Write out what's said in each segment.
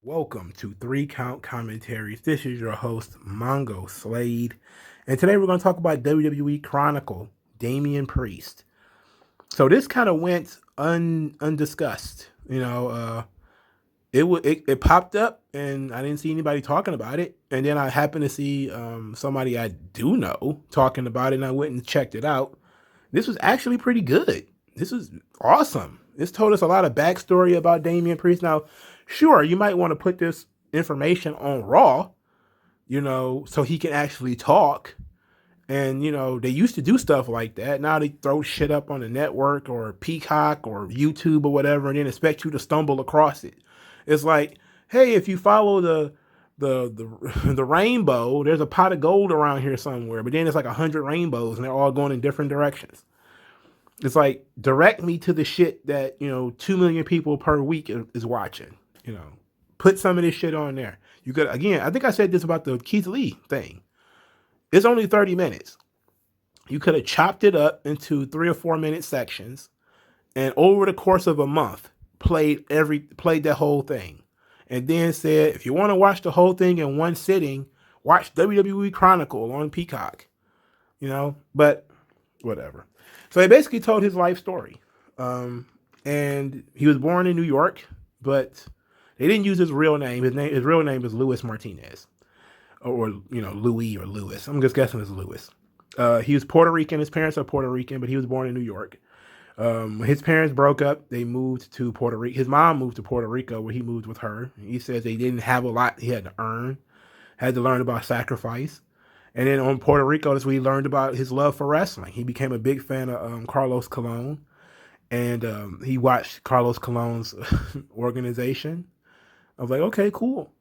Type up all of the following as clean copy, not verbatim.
Welcome to Three Count Commentaries. This is your host, MongoSlade. And today we're going to talk about WWE Chronicle, Damian Priest. So this kind of went undiscussed. It popped up and I didn't see anybody talking about it. And then I happened to see somebody I do know talking about it, and I went and checked it out. This was actually pretty good. This was awesome. This told us a lot of backstory about Damian Priest. Now, sure, you might want to put this information on Raw, so he can actually talk. And, they used to do stuff like that. Now they throw shit up on the network or Peacock or YouTube or whatever and then expect you to stumble across it. It's like, hey, if you follow the rainbow, there's a pot of gold around here somewhere. But then it's like 100 rainbows and they're all going in different directions. It's like, direct me to the shit that, 2 million people per week is watching. Put some of this shit on there. You could, again, I think I said this about the Keith Lee thing. It's only 30 minutes. You could have chopped it up into 3 or 4 minute sections, and over the course of a month, played that whole thing. And then said, if you want to watch the whole thing in one sitting, watch WWE Chronicle on Peacock. But whatever. So he basically told his life story. And he was born in New York, but they didn't use his real name. His real name is Louis Martinez, or Louis or Louis. I'm just guessing it's Louis. He was Puerto Rican. His parents are Puerto Rican, but he was born in New York. When his parents broke up, they moved to Puerto Rico. His mom moved to Puerto Rico, where he moved with her. He says they didn't have a lot he had to earn, had to learn about sacrifice. And then on Puerto Rico, that's where he learned about his love for wrestling. He became a big fan of Carlos Colon, and he watched Carlos Colon's organization. I was like, okay, cool.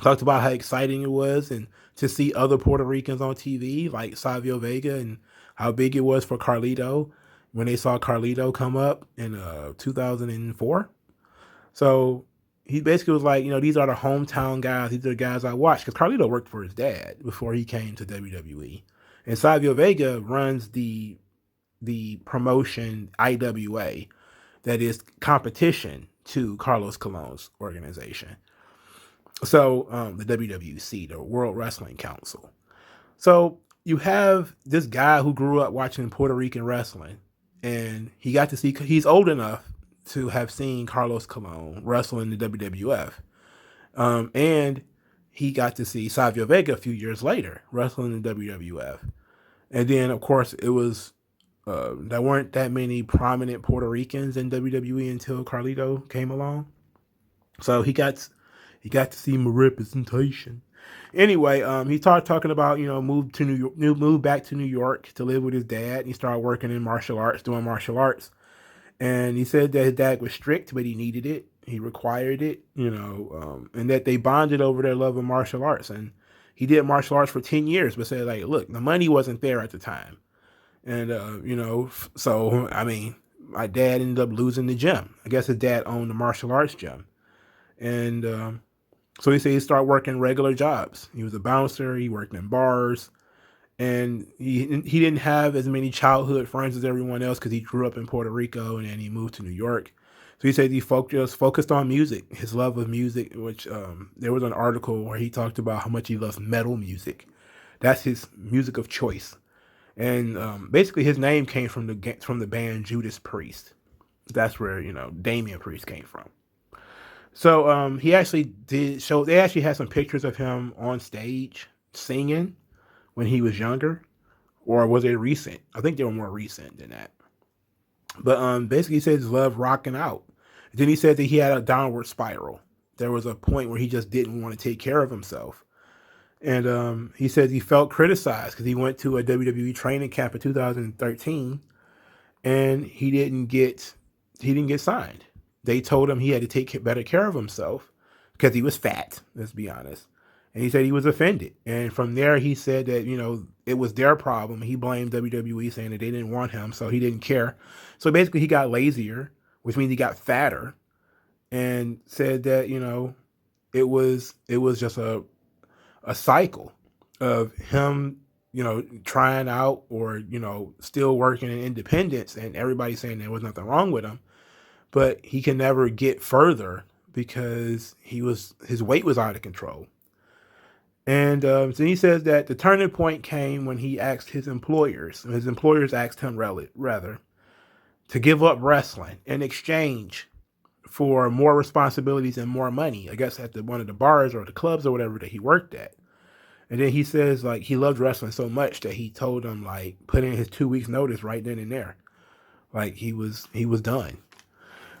Talked about how exciting it was and to see other Puerto Ricans on TV like Savio Vega, and how big it was for Carlito when they saw Carlito come up in 2004. So he basically was like, these are the hometown guys. These are the guys I watched, because Carlito worked for his dad before he came to WWE. And Savio Vega runs the promotion IWA that is competition to Carlos Colon's organization. So the WWC, the World Wrestling Council. So you have this guy who grew up watching Puerto Rican wrestling, and he got to see, he's old enough to have seen Carlos Colon wrestle in the WWF. And he got to see Savio Vega a few years later wrestling in the WWF. And then, of course, it was, there weren't that many prominent Puerto Ricans in WWE until Carlito came along. So he got to see my representation. Anyway, he started talking about, moved back to New York to live with his dad. He started working in martial arts, doing martial arts. And he said that his dad was strict, but he needed it. He required it, and that they bonded over their love of martial arts. And he did martial arts for 10 years, but said, like, look, the money wasn't there at the time. And, so, I mean, my dad ended up losing the gym. I guess his dad owned the martial arts gym. And so he said he started working regular jobs. He was a bouncer. He worked in bars. And he didn't have as many childhood friends as everyone else because he grew up in Puerto Rico and then he moved to New York. So he said he focused on music, his love of music, which there was an article where he talked about how much he loves metal music. That's his music of choice. And basically his name came from the band Judas Priest. That's where, Damian Priest came from. So he actually they actually had some pictures of him on stage singing when he was younger, or was it recent? I think they were more recent than that. But basically he said he loved rocking out. Then he said that he had a downward spiral. There was a point where he just didn't want to take care of himself. And he said he felt criticized because he went to a WWE training camp in 2013 and he didn't get signed. They told him he had to take better care of himself because he was fat, let's be honest. And he said he was offended. And from there, he said that, it was their problem. He blamed WWE, saying that they didn't want him, so he didn't care. So basically, he got lazier, which means he got fatter, and said that, it was just a cycle of him, trying out or, still working in independence, and everybody saying there was nothing wrong with him. But he can never get further because his weight was out of control. And so he says that the turning point came when he asked his employers, and his employers asked him rather, to give up wrestling in exchange for more responsibilities and more money, I guess at one of the bars or the clubs or whatever that he worked at. And then he says like he loved wrestling so much that he told them like put in his 2 weeks notice right then and there. Like he was done.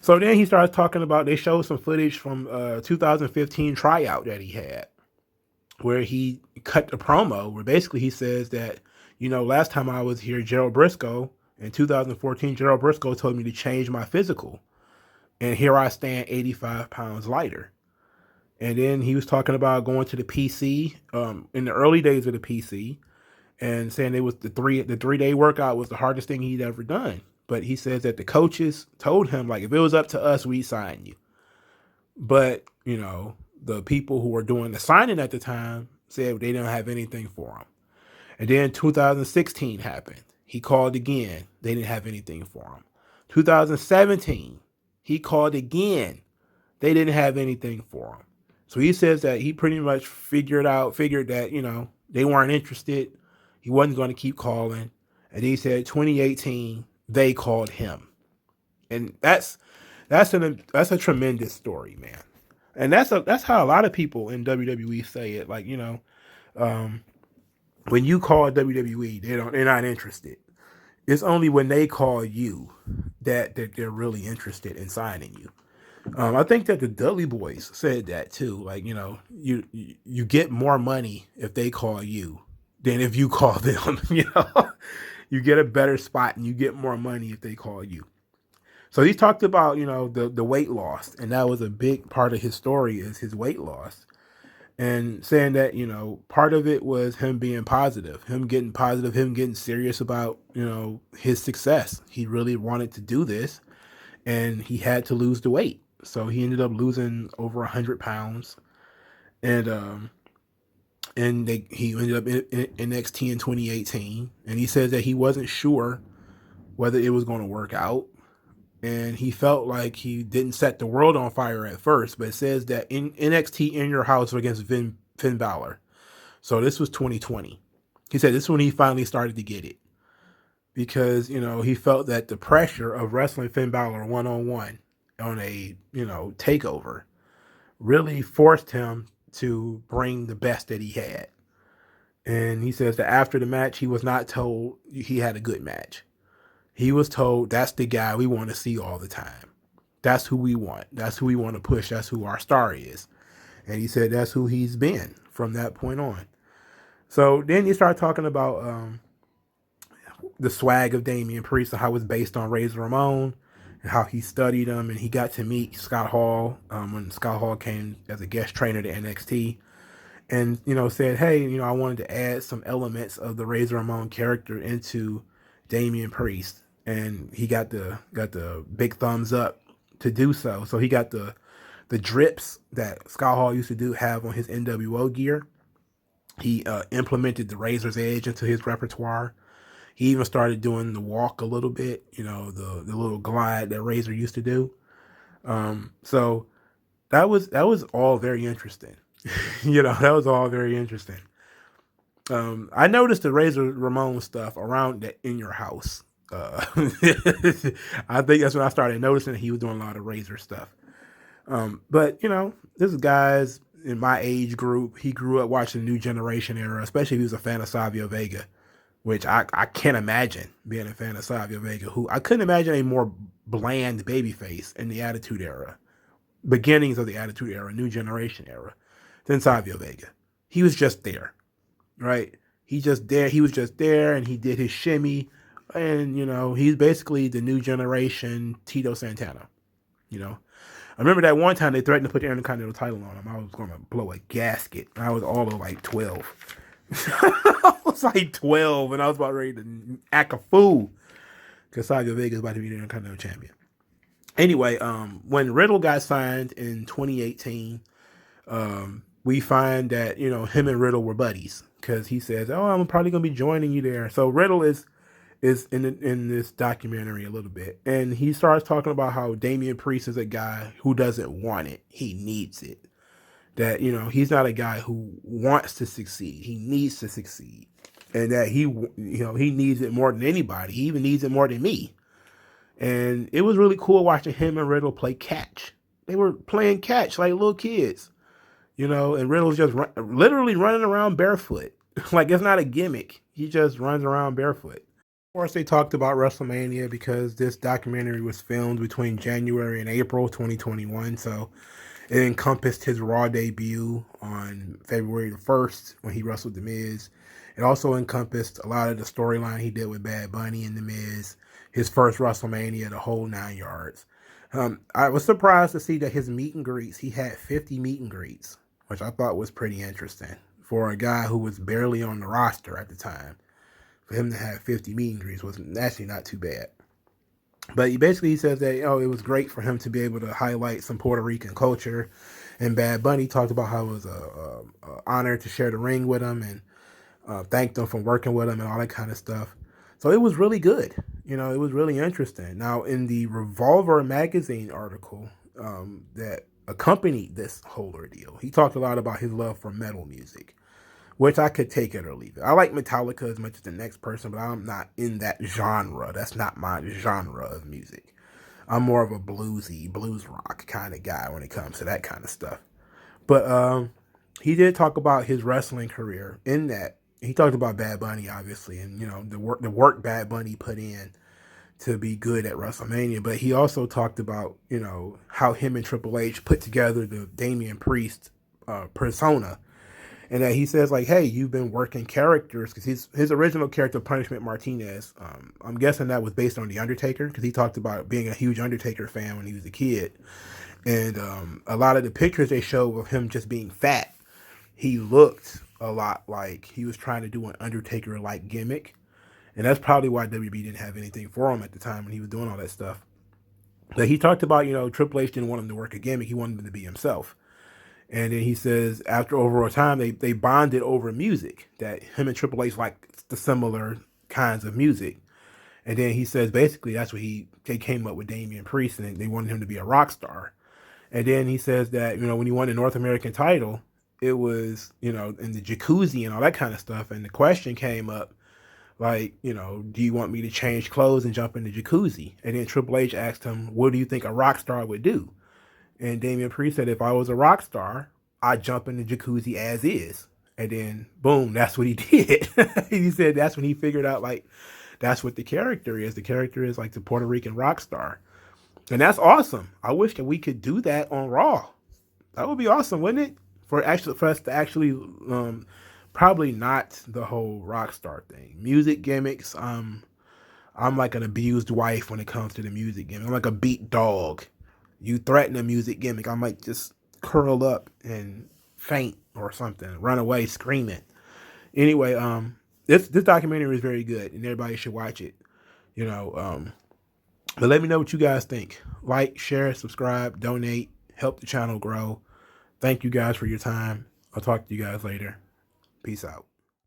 So then he starts talking about, they showed some footage from 2015 tryout that he had, where he cut the promo where basically he says that, last time I was here, Gerald Briscoe, in 2014, Gerald Briscoe told me to change my physical. And here I stand 85 pounds lighter. And then he was talking about going to the PC in the early days of the PC and saying it was the 3-day workout was the hardest thing he'd ever done. But he says that the coaches told him, like, if it was up to us, we'd sign you. But, the people who were doing the signing at the time said they didn't have anything for him. And then 2016 happened. He called again. They didn't have anything for him. 2017, he called again. They didn't have anything for him. So he says that he pretty much figured that, they weren't interested. He wasn't going to keep calling. And he said 2018, they called him. And that's a tremendous story, man. And that's how a lot of people in WWE say it. Like, when you call WWE, they're not interested. It's only when they call you that they're really interested in signing you. I think that the Dudley Boys said that too. Like, you get more money if they call you than if you call them. You get a better spot and you get more money if they call you. So he talked about, the weight loss, and that was a big part of his story is his weight loss, and saying that, part of it was him being positive, him getting serious about, his success. He really wanted to do this and he had to lose the weight. So he ended up losing over 100 pounds, and he ended up in NXT in 2018. And he says that he wasn't sure whether it was going to work out, and he felt like he didn't set the world on fire at first. But it says that in NXT in your house against Finn Balor. So this was 2020. He said this is when he finally started to get it, because he felt that the pressure of wrestling Finn Balor one-on-one on a takeover really forced him to bring the best that he had. And he says that after the match, he was not told he had a good match. He was told that's the guy we want to see all the time. That's who we want. That's who we want to push. That's who our star is. And he said that's who he's been from that point on. So then you start talking about the swag of Damian Priest and how it's based on Razor Ramon, and how he studied him, and he got to meet Scott Hall when Scott Hall came as a guest trainer to NXT, and said, hey, I wanted to add some elements of the Razor Ramon character into Damian Priest, and he got the big thumbs up to do so. So he got the drips that Scott Hall used to have on his NWO gear. He implemented the Razor's Edge into his repertoire. He even started doing the walk a little bit, the little glide that Razor used to do. So that was all very interesting. That was all very interesting. I noticed the Razor Ramon stuff around that in your house. I think that's when I started noticing that he was doing a lot of Razor stuff. But this guy's in my age group. He grew up watching the New Generation era, especially if he was a fan of Savio Vega, which I can't imagine being a fan of Savio Vega, who I couldn't imagine a more bland babyface in the Attitude Era, beginnings of the Attitude Era, New Generation era, than Savio Vega. He was just there, right? He was just there, and he did his shimmy, and, he's basically the New Generation Tito Santana, I remember that one time they threatened to put the Intercontinental title on him. I was going to blow a gasket. I was all of like 12. I was like 12, and I was about ready to act a fool because Savio Vega is about to be the Intercontinental Champion. Anyway, when Riddle got signed in 2018, we find that, him and Riddle were buddies, because he says, oh, I'm probably going to be joining you there. So Riddle is is in this documentary a little bit, and he starts talking about how Damian Priest is a guy who doesn't want it; he needs it. That he's not a guy who wants to succeed; he needs to succeed, and that he needs it more than anybody. He even needs it more than me. And it was really cool watching him and Riddle play catch. They were playing catch like little kids, and Riddle's just literally running around barefoot. Like it's not a gimmick. He just runs around barefoot. Of course, they talked about WrestleMania because this documentary was filmed between January and April 2021. So it encompassed his Raw debut on February the 1st when he wrestled The Miz. It also encompassed a lot of the storyline he did with Bad Bunny and The Miz, his first WrestleMania, the whole 9 yards. I was surprised to see that his meet and greets, he had 50 meet and greets, which I thought was pretty interesting for a guy who was barely on the roster at the time. For him to have 50 meet and greets was actually not too bad. But he says that it was great for him to be able to highlight some Puerto Rican culture. And Bad Bunny talked about how it was a honor to share the ring with him and thanked him for working with him and all that kind of stuff. So it was really good. It was really interesting. Now, in the Revolver magazine article that accompanied this whole ordeal, he talked a lot about his love for metal music, which I could take it or leave it. I like Metallica as much as the next person, but I'm not in that genre. That's not my genre of music. I'm more of a blues rock kind of guy when it comes to that kind of stuff. But he did talk about his wrestling career in that. He talked about Bad Bunny, obviously, and the work Bad Bunny put in to be good at WrestleMania. But he also talked about how him and Triple H put together the Damian Priest persona. And that he says, like, hey, you've been working characters, because his original character, Punishment Martinez, I'm guessing that was based on The Undertaker, because he talked about being a huge Undertaker fan when he was a kid. And a lot of the pictures they show of him just being fat, he looked a lot like he was trying to do an Undertaker-like gimmick. And that's probably why WB didn't have anything for him at the time when he was doing all that stuff. But he talked about, Triple H didn't want him to work a gimmick. He wanted him to be himself. And then he says after over a time, they bonded over music, that him and Triple H like the similar kinds of music. And then he says basically that's what they came up with Damian Priest, and they wanted him to be a rock star. And then he says that, when he won the North American title, it was, in the jacuzzi and all that kind of stuff. And the question came up, like, do you want me to change clothes and jump in the jacuzzi? And then Triple H asked him, what do you think a rock star would do? And Damian Priest said, if I was a rock star, I'd jump in the jacuzzi as is. And then, boom, that's what he did. He said that's when he figured out, like, that's what the character is. The character is like the Puerto Rican rock star. And that's awesome. I wish that we could do that on Raw. That would be awesome, wouldn't it? For us to actually, probably not the whole rock star thing. Music gimmicks, I'm like an abused wife when it comes to the music gimmick. I'm like a beat dog. You threaten a music gimmick, I might just curl up and faint or something, run away screaming. Anyway, this documentary is very good, and everybody should watch it. But let me know what you guys think. Like, share, subscribe, donate, help the channel grow. Thank you guys for your time. I'll talk to you guys later. Peace out.